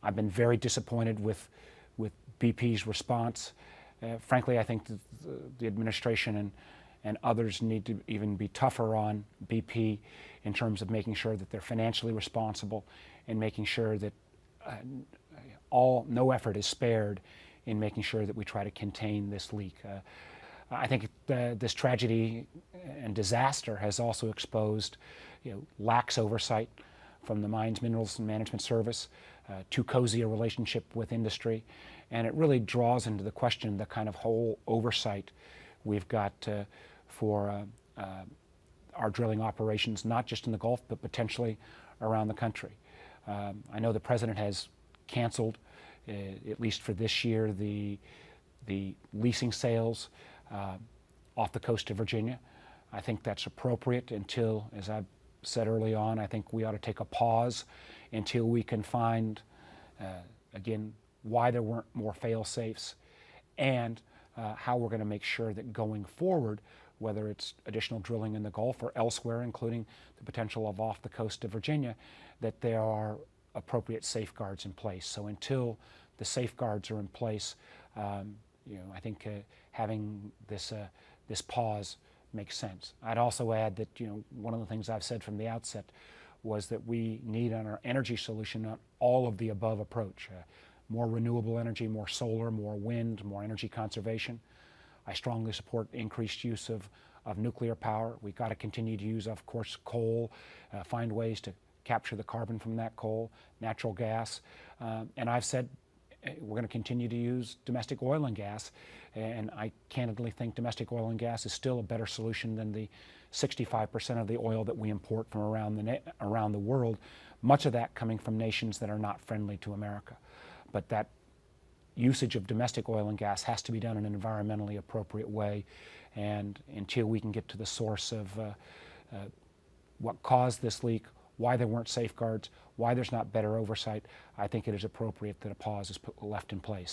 I've been very disappointed with BP's response. Frankly, I think the administration and others need to even be tougher on BP in terms of making sure that they're financially responsible and making sure that no effort is spared in making sure that we try to contain this leak. I think this tragedy and disaster has also exposed, lax oversight from the Mines, Minerals and Management Service, too cozy a relationship with industry, and it really draws into the question the kind of whole oversight we've got for our drilling operations, not just in the Gulf, but potentially around the country. I know the President has canceled, at least for this year, the leasing sales off the coast of Virginia. I think that's appropriate until, as I've said early on, I think we ought to take a pause until we can find, again, why there weren't more fail-safes and how we're going to make sure that going forward, whether it's additional drilling in the Gulf or elsewhere, including the potential of off the coast of Virginia, that there are appropriate safeguards in place. So until the safeguards are in place, I think having this pause makes sense. I'd also add that one of the things I've said from the outset was that we need on our energy solution not all of the above approach. More renewable energy, more solar, more wind, more energy conservation. I strongly support increased use of nuclear power. We've got to continue to use, of course, coal, find ways to capture the carbon from that coal, natural gas. And I've said we're going to continue to use domestic oil and gas. And I candidly think domestic oil and gas is still a better solution than the 65% of the oil that we import from around the world, much of that coming from nations that are not friendly to America. But that usage of domestic oil and gas has to be done in an environmentally appropriate way. And until we can get to the source of what caused this leak, why there weren't safeguards, why there's not better oversight, I think it is appropriate that a pause is left in place.